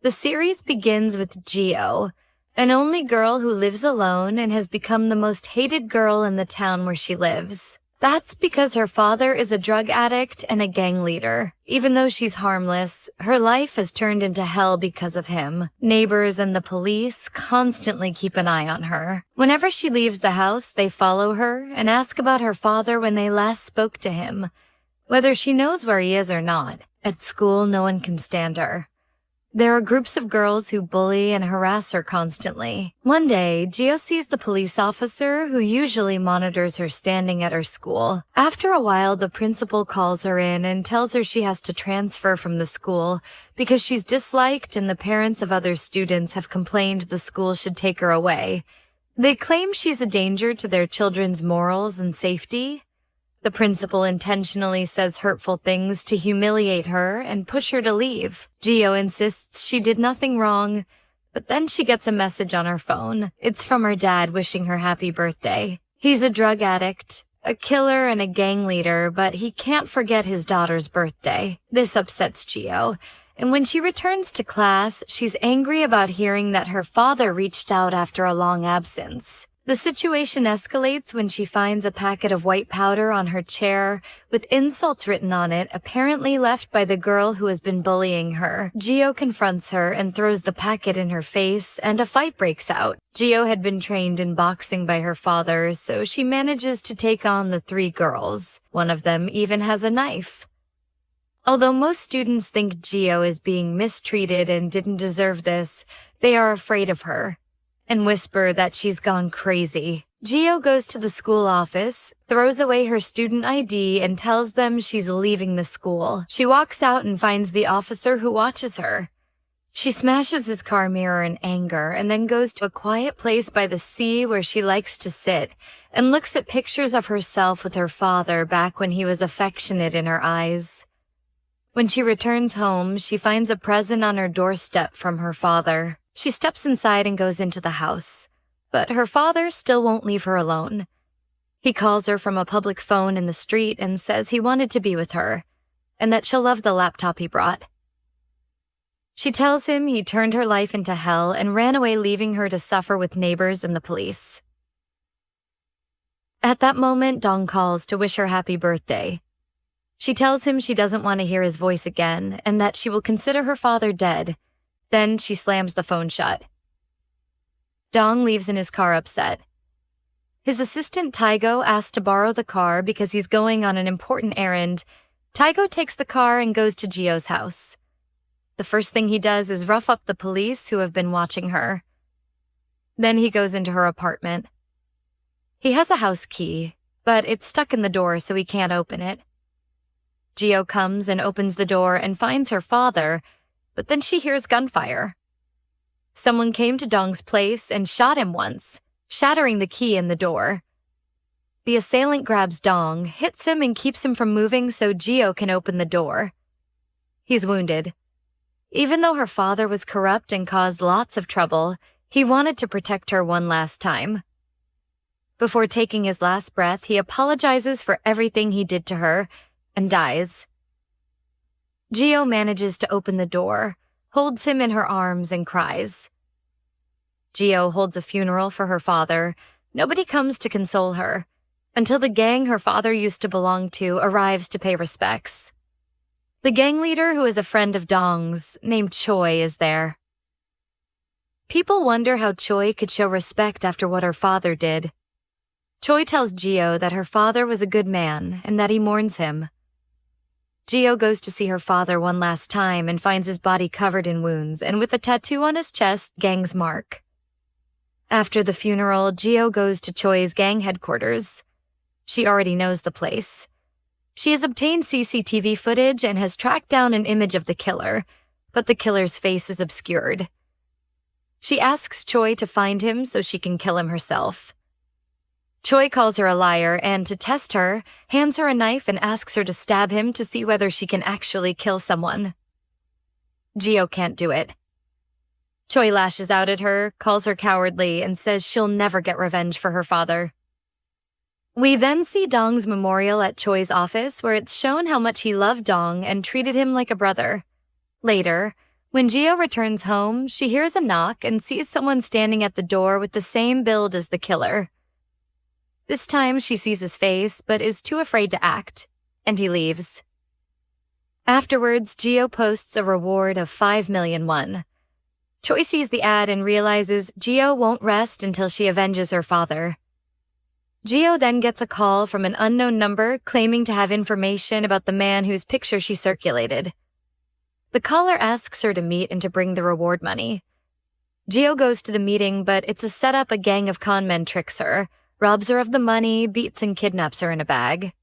The series begins with Geo, an only girl who lives alone and has become the most hated girl in the town where she lives. That's because her father is a drug addict and a gang leader. Even though she's harmless, her life has turned into hell because of him. Neighbors and the police constantly keep an eye on her. Whenever she leaves the house, they follow her and ask about her father when they last spoke to him, whether she knows where he is or not. At school, no one can stand her. There are groups of girls who bully and harass her constantly. One day, Geo sees the police officer who usually monitors her standing at her school. After a while, the principal calls her in and tells her she has to transfer from the school because she's disliked and the parents of other students have complained the school should take her away. They claim she's a danger to their children's morals and safety. The principal intentionally says hurtful things to humiliate her and push her to leave. Geo insists she did nothing wrong, but then she gets a message on her phone. It's from her dad wishing her happy birthday. He's a drug addict, a killer, and a gang leader, but he can't forget his daughter's birthday. This upsets Geo, and when she returns to class, she's angry about hearing that her father reached out after a long absence. The situation escalates when she finds a packet of white powder on her chair with insults written on it, apparently left by the girl who has been bullying her. Geo confronts her and throws the packet in her face, and a fight breaks out. Geo had been trained in boxing by her father, so she manages to take on the 3 girls. One of them even has a knife. Although most students think Geo is being mistreated and didn't deserve this, they are afraid of her and whisper that she's gone crazy. Geo goes to the school office, throws away her student ID, and tells them she's leaving the school. She walks out and finds the officer who watches her. She smashes his car mirror in anger and then goes to a quiet place by the sea where she likes to sit and looks at pictures of herself with her father back when he was affectionate in her eyes. When she returns home, she finds a present on her doorstep from her father. She steps inside and goes into the house, but her father still won't leave her alone. He calls her from a public phone in the street and says he wanted to be with her, and that she'll love the laptop he brought. She tells him he turned her life into hell and ran away, leaving her to suffer with neighbors and the police. At that moment, Dong calls to wish her happy birthday. She tells him she doesn't want to hear his voice again and that she will consider her father dead. Then she slams the phone shut. Dong leaves in his car upset. His assistant Taigo asks to borrow the car because he's going on an important errand. Taigo takes the car and goes to Geo's house. The first thing he does is rough up the police who have been watching her. Then he goes into her apartment. He has a house key, but it's stuck in the door so he can't open it. Geo comes and opens the door and finds her father, but then she hears gunfire. Someone came to Dong's place and shot him once, shattering the key in the door. The assailant grabs Dong, hits him, and keeps him from moving so Geo can open the door. He's wounded. Even though her father was corrupt and caused lots of trouble, he wanted to protect her one last time. Before taking his last breath, he apologizes for everything he did to her and dies. Geo manages to open the door, holds him in her arms, and cries. Geo holds a funeral for her father. Nobody comes to console her, until the gang her father used to belong to arrives to pay respects. The gang leader, who is a friend of Dong's, named Choi, is there. People wonder how Choi could show respect after what her father did. Choi tells Geo that her father was a good man and that he mourns him. Geo goes to see her father one last time and finds his body covered in wounds and with a tattoo on his chest, gang's mark. After the funeral, Geo goes to Choi's gang headquarters. She already knows the place. She has obtained CCTV footage and has tracked down an image of the killer, but the killer's face is obscured. She asks Choi to find him so she can kill him herself. Choi calls her a liar and, to test her, hands her a knife and asks her to stab him to see whether she can actually kill someone. Geo can't do it. Choi lashes out at her, calls her cowardly, and says she'll never get revenge for her father. We then see Dong's memorial at Choi's office, where it's shown how much he loved Dong and treated him like a brother. Later, When Gio returns home, she hears a knock and sees someone standing at the door with the same build as the killer. This time she sees his face but is too afraid to act, and he leaves. Afterwards, Gio posts a reward of 5 million won. Choi sees the ad and realizes Gio won't rest until she avenges her father. Gio then gets a call from an unknown number claiming to have information about the man whose picture she circulated. The caller asks her to meet and to bring the reward money. Gio goes to the meeting, but it's a setup. A gang of con men tricks her, robs her of the money, beats and kidnaps her in a bag.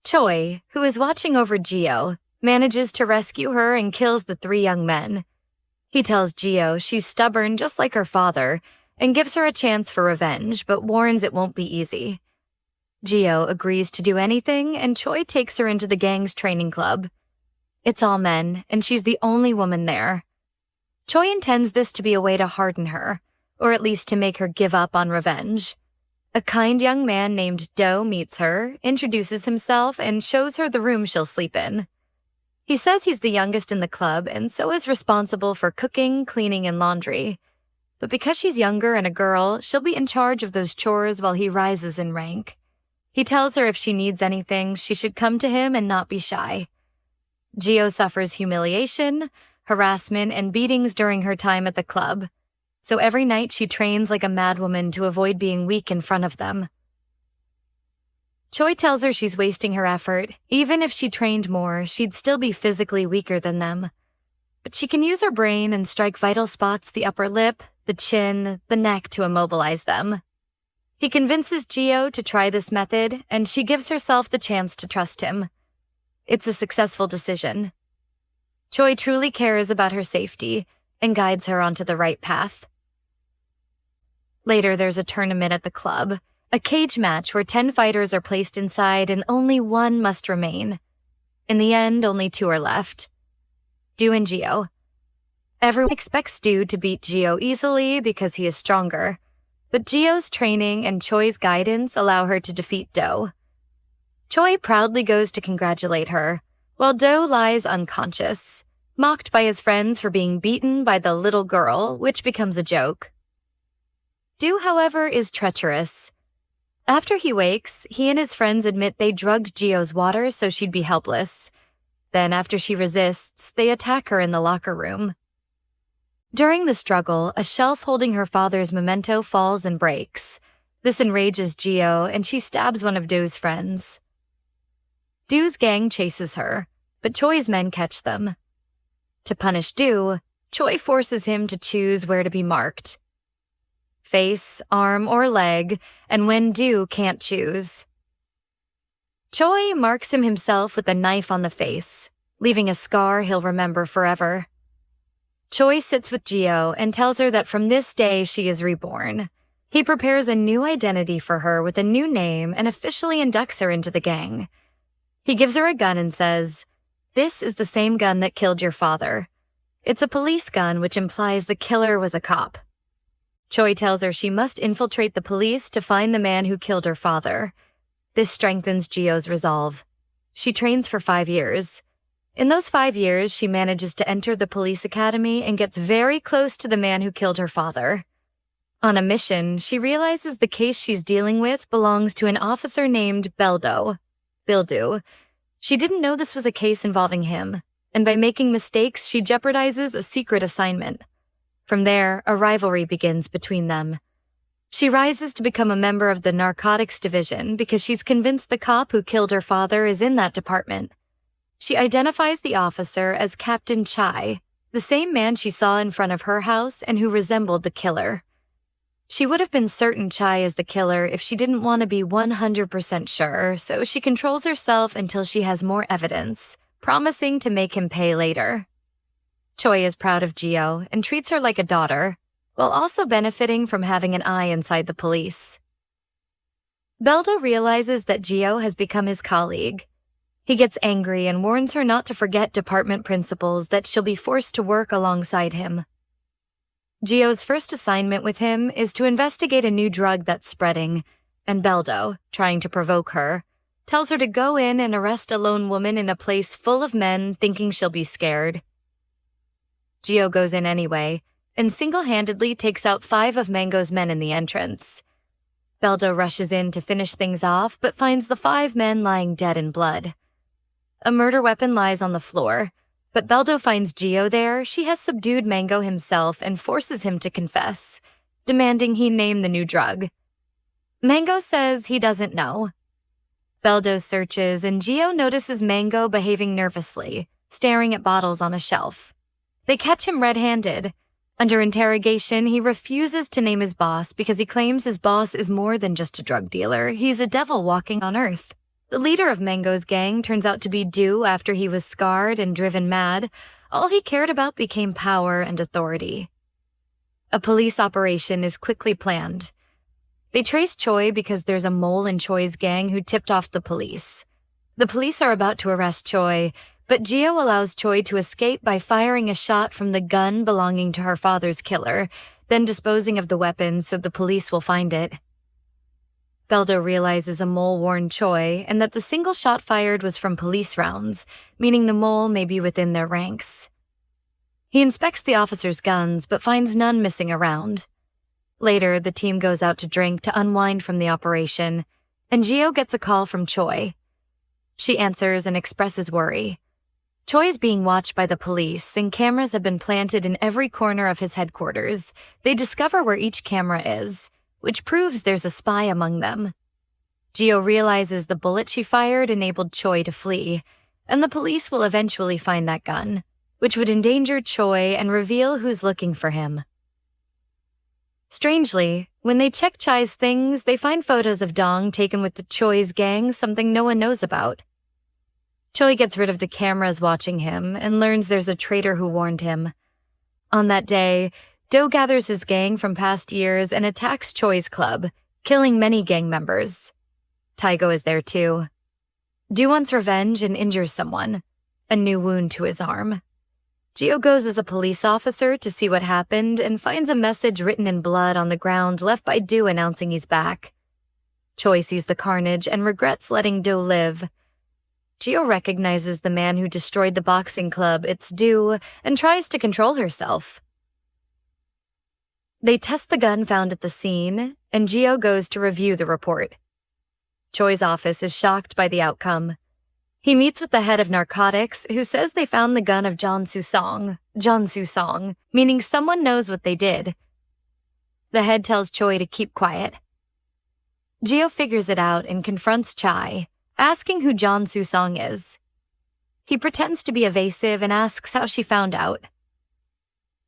Choi, who is watching over Gio, manages to rescue her and kills the 3 young men. He tells Gio she's stubborn just like her father and gives her a chance for revenge, but warns it won't be easy. Gio agrees to do anything, and Choi takes her into the gang's training club. It's all men, and she's the only woman there. Choi intends this to be a way to harden her, or at least to make her give up on revenge. A kind young man named Do meets her, introduces himself, and shows her the room she'll sleep in. He says he's the youngest in the club and so is responsible for cooking, cleaning, and laundry. But because she's younger and a girl, she'll be in charge of those chores while he rises in rank. He tells her if she needs anything, she should come to him and not be shy. Gio suffers humiliation, harassment, and beatings during her time at the club, so every night she trains like a madwoman to avoid being weak in front of them. Choi tells her she's wasting her effort. Even if she trained more, she'd still be physically weaker than them. But she can use her brain and strike vital spots: the upper lip, the chin, the neck, to immobilize them. He convinces Gio to try this method, and she gives herself the chance to trust him. It's a successful decision. Choi truly cares about her safety and guides her onto the right path. Later, there's a tournament at the club, a cage match where 10 fighters are placed inside and only 1 must remain. In the end, only 2 are left: Do and Gio. Everyone expects Do to beat Gio easily because he is stronger, but Gio's training and Choi's guidance allow her to defeat Do. Choi proudly goes to congratulate her, while Do lies unconscious, mocked by his friends for being beaten by the little girl, which becomes a joke. Do, however, is treacherous. After he wakes, he and his friends admit they drugged Gio's water so she'd be helpless. Then, after she resists, they attack her in the locker room. During the struggle, a shelf holding her father's memento falls and breaks. This enrages Gio, and she stabs one of Do's friends. Do's gang chases her, but Choi's men catch them. To punish Do, Choi forces him to choose where to be marked: face, arm, or leg, and when Do can't choose, Choi marks him himself with a knife on the face, leaving a scar he'll remember forever. Choi sits with Gio and tells her that from this day she is reborn. He prepares a new identity for her with a new name and officially inducts her into the gang. He gives her a gun and says, "This is the same gun that killed your father." It's a police gun, which implies the killer was a cop. Choi tells her she must infiltrate the police to find the man who killed her father. This strengthens Gio's resolve. She trains for 5 years. In those 5 years, she manages to enter the police academy and gets very close to the man who killed her father. On a mission, she realizes the case she's dealing with belongs to an officer named Bildu. She didn't know this was a case involving him, and by making mistakes, she jeopardizes a secret assignment. From there, a rivalry begins between them. She rises to become a member of the narcotics division because she's convinced the cop who killed her father is in that department. She identifies the officer as Captain Chai, the same man she saw in front of her house and who resembled the killer. She would have been certain Chai is the killer if she didn't want to be 100% sure, so she controls herself until she has more evidence, promising to make him pay later. Choi is proud of Gio and treats her like a daughter, while also benefiting from having an eye inside the police. Bildu realizes that Gio has become his colleague. He gets angry and warns her not to forget department principles, that she'll be forced to work alongside him. Gio's first assignment with him is to investigate a new drug that's spreading, and Bildu, trying to provoke her, tells her to go in and arrest a lone woman in a place full of men, thinking she'll be scared. Gio goes in anyway, and single-handedly takes out 5 of Mango's men in the entrance. Beldo rushes in to finish things off, but finds the 5 men lying dead in blood. A murder weapon lies on the floor, but Beldo finds Gio there. She has subdued Mango himself and forces him to confess, demanding he name the new drug. Mango says he doesn't know. Beldo searches, and Gio notices Mango behaving nervously, staring at bottles on a shelf. They catch him red-handed. Under interrogation, he refuses to name his boss because he claims his boss is more than just a drug dealer. He's a devil walking on Earth. The leader of Mango's gang turns out to be Du after he was scarred and driven mad. All he cared about became power and authority. A police operation is quickly planned. They trace Choi because there's a mole in Choi's gang who tipped off the police. The police are about to arrest Choi, but Gio allows Choi to escape by firing a shot from the gun belonging to her father's killer, then disposing of the weapon so the police will find it. Beldo realizes a mole warned Choi and that the single shot fired was from police rounds, meaning the mole may be within their ranks. He inspects the officers' guns but finds none missing around. Later, the team goes out to drink to unwind from the operation, and Gio gets a call from Choi. She answers and expresses worry. Choi is being watched by the police, and cameras have been planted in every corner of his headquarters. They discover where each camera is, which proves there's a spy among them. Gio realizes the bullet she fired enabled Choi to flee, and the police will eventually find that gun, which would endanger Choi and reveal who's looking for him. Strangely, when they check Chai's things, they find photos of Dong taken with the Choi's gang, something no one knows about. Choi gets rid of the cameras watching him and learns there's a traitor who warned him. On that day, Do gathers his gang from past years and attacks Choi's club, killing many gang members. Taigo is there too. Do wants revenge and injures someone, a new wound to his arm. Gio goes as a police officer to see what happened and finds a message written in blood on the ground left by Do announcing he's back. Choi sees the carnage and regrets letting Do live. Gio recognizes the man who destroyed the boxing club, it's Do, and tries to control herself. They test the gun found at the scene, and Gio goes to review the report. Choi's office is shocked by the outcome. He meets with the head of narcotics, who says they found the gun of John Susong, meaning someone knows what they did. The head tells Choi to keep quiet. Gio figures it out and confronts Chai, asking who John Susong is. He pretends to be evasive and asks how she found out.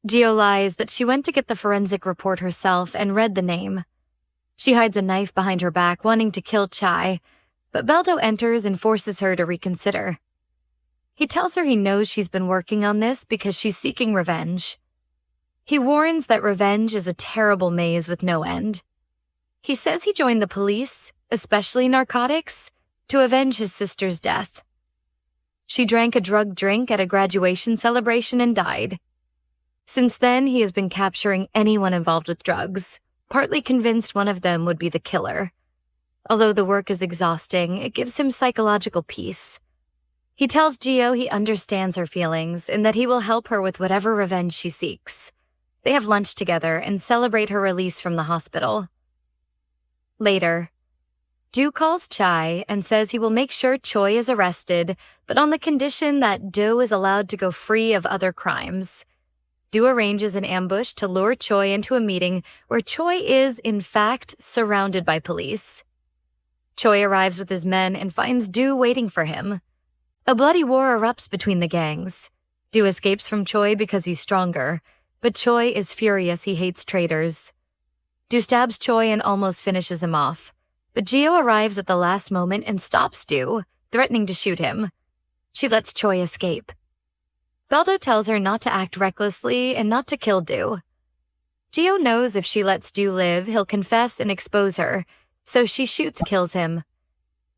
Gio lies that she went to get the forensic report herself and read the name. She hides a knife behind her back, wanting to kill Chai, but Beldo enters and forces her to reconsider. He tells her he knows she's been working on this because she's seeking revenge. He warns that revenge is a terrible maze with no end. He says he joined the police, especially narcotics, to avenge his sister's death. She drank a drugged drink at a graduation celebration and died. Since then, he has been capturing anyone involved with drugs, partly convinced one of them would be the killer. Although the work is exhausting, it gives him psychological peace. He tells Gio he understands her feelings and that he will help her with whatever revenge she seeks. They have lunch together and celebrate her release from the hospital. Later, Do calls Chai and says he will make sure Choi is arrested, but on the condition that Do is allowed to go free of other crimes. Do arranges an ambush to lure Choi into a meeting where Choi is, in fact, surrounded by police. Choi arrives with his men and finds Do waiting for him. A bloody war erupts between the gangs. Do escapes from Choi because he's stronger, but Choi is furious. He hates traitors. Do stabs Choi and almost finishes him off, but Gio arrives at the last moment and stops Do, threatening to shoot him. She lets Choi escape. Beldo tells her not to act recklessly and not to kill Do. Gio knows if she lets Do live, he'll confess and expose her, so she shoots and kills him.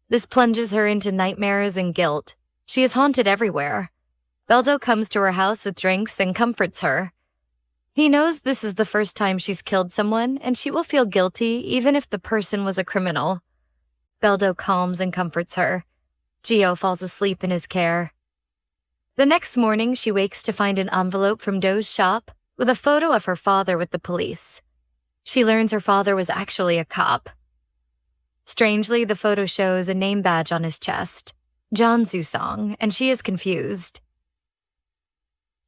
This plunges her into nightmares and guilt. She is haunted everywhere. Beldo comes to her house with drinks and comforts her. He knows this is the first time she's killed someone, and she will feel guilty even if the person was a criminal. Beldo calms and comforts her. Gio falls asleep in his care. The next morning, she wakes to find an envelope from Do's shop with a photo of her father with the police. She learns her father was actually a cop. Strangely, the photo shows a name badge on his chest, John Zusong, and she is confused.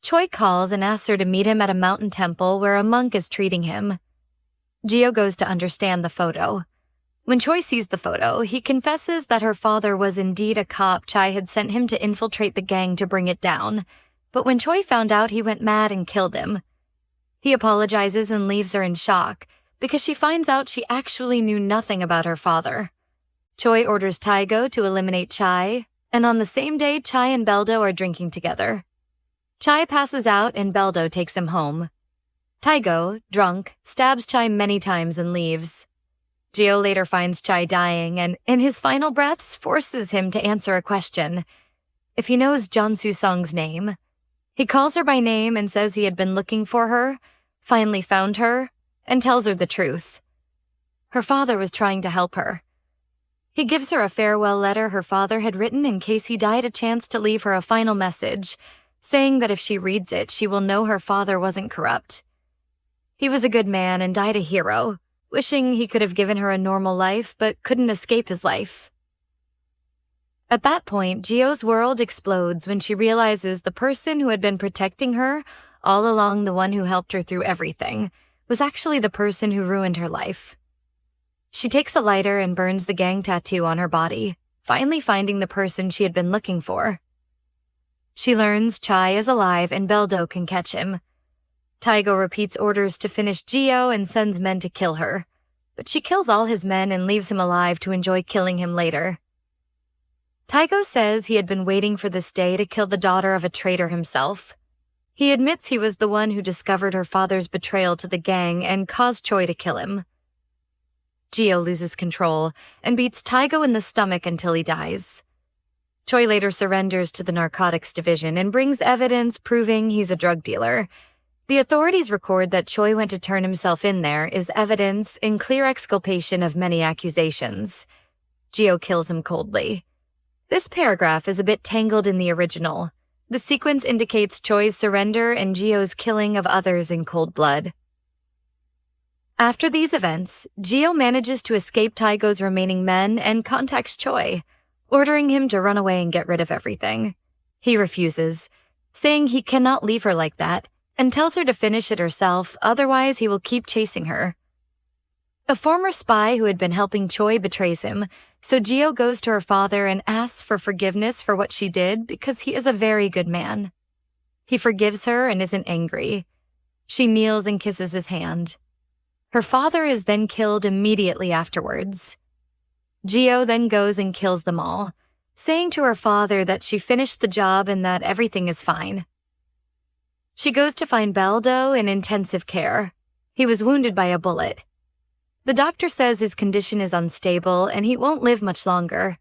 Choi calls and asks her to meet him at a mountain temple where a monk is treating him. Gio goes to understand the photo. When Choi sees the photo, he confesses that her father was indeed a cop Chai had sent him to infiltrate the gang to bring it down, but when Choi found out, he went mad and killed him. He apologizes and leaves her in shock because she finds out she actually knew nothing about her father. Choi orders Taego to eliminate Chai, and on the same day, Chai and Beldo are drinking together. Chai passes out and Beldo takes him home. Taego, drunk, stabs Chai many times and leaves. Gio later finds Chai dying and, in his final breaths, forces him to answer a question. If he knows John Susong's name. He calls her by name and says he had been looking for her, finally found her, and tells her the truth. Her father was trying to help her. He gives her a farewell letter her father had written in case he died, a chance to leave her a final message, saying that if she reads it, she will know her father wasn't corrupt. He was a good man and died a hero, wishing he could have given her a normal life but couldn't escape his life. At that point, Gio's world explodes when she realizes the person who had been protecting her, all along the one who helped her through everything, was actually the person who ruined her life. She takes a lighter and burns the gang tattoo on her body, finally finding the person she had been looking for. She learns Chai is alive and Beldo can catch him. Taego repeats orders to finish Gio and sends men to kill her, but she kills all his men and leaves him alive to enjoy killing him later. Taego says he had been waiting for this day to kill the daughter of a traitor himself. He admits he was the one who discovered her father's betrayal to the gang and caused Choi to kill him. Gio loses control and beats Taego in the stomach until he dies. Choi later surrenders to the narcotics division and brings evidence proving he's a drug dealer. The authorities record that Choi went to turn himself in there is evidence in clear exculpation of many accusations. Gio kills him coldly. This paragraph is a bit tangled in the original. The sequence indicates Choi's surrender and Gio's killing of others in cold blood. After these events, Gio manages to escape Taego's remaining men and contacts Choi, ordering him to run away and get rid of everything. He refuses, saying he cannot leave her like that, and tells her to finish it herself, otherwise he will keep chasing her. A former spy who had been helping Choi betrays him, so Gio goes to her father and asks for forgiveness for what she did because he is a very good man. He forgives her and isn't angry. She kneels and kisses his hand. Her father is then killed immediately afterwards. Gio then goes and kills them all, saying to her father that she finished the job and that everything is fine. She goes to find Beldo in intensive care. He was wounded by a bullet. The doctor says his condition is unstable and he won't live much longer.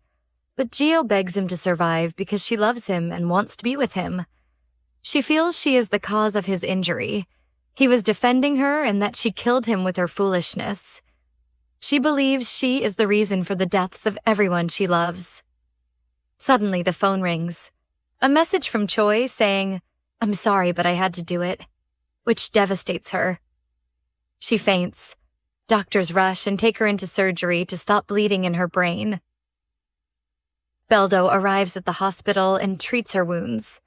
But Gio begs him to survive because she loves him and wants to be with him. She feels she is the cause of his injury. He was defending her and that she killed him with her foolishness. She believes she is the reason for the deaths of everyone she loves. Suddenly, the phone rings. A message from Choi saying, "I'm sorry, but I had to do it," which devastates her. She faints. Doctors rush and take her into surgery to stop bleeding in her brain. Beldo arrives at the hospital and treats her wounds.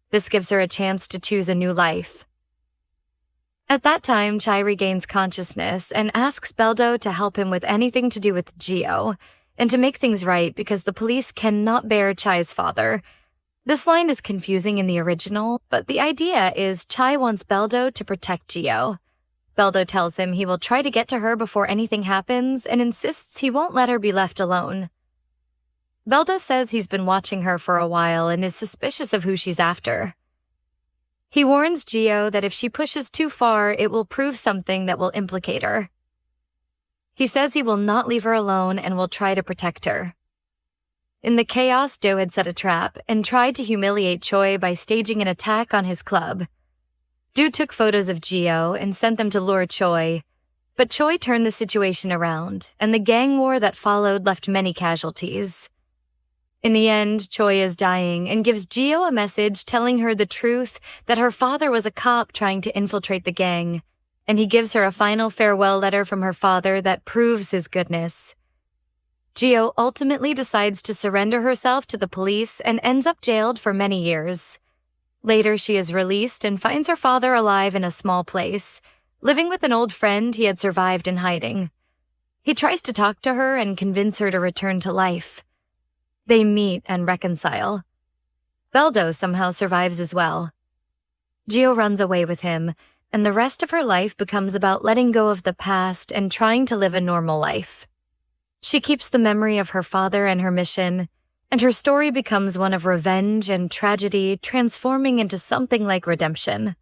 This gives her a chance to choose a new life. At that time, Chai regains consciousness and asks Beldo to help him with anything to do with Gio, and to make things right because the police cannot bear Chai's father. This line is confusing in the original, but the idea is Chai wants Beldo to protect Gio. Beldo tells him he will try to get to her before anything happens and insists he won't let her be left alone. Beldo says he's been watching her for a while and is suspicious of who she's after. He warns Gio that if she pushes too far, it will prove something that will implicate her. He says he will not leave her alone and will try to protect her. In the chaos, Do had set a trap and tried to humiliate Choi by staging an attack on his club. Do took photos of Gio and sent them to lure Choi, but Choi turned the situation around, and the gang war that followed left many casualties. In the end, Choi is dying and gives Gio a message telling her the truth that her father was a cop trying to infiltrate the gang, and he gives her a final farewell letter from her father that proves his goodness. Gio ultimately decides to surrender herself to the police and ends up jailed for many years. Later, she is released and finds her father alive in a small place, living with an old friend he had survived in hiding. He tries to talk to her and convince her to return to life. They meet and reconcile. Beldo somehow survives as well. Gio runs away with him, and the rest of her life becomes about letting go of the past and trying to live a normal life. She keeps the memory of her father and her mission, and her story becomes one of revenge and tragedy transforming into something like redemption.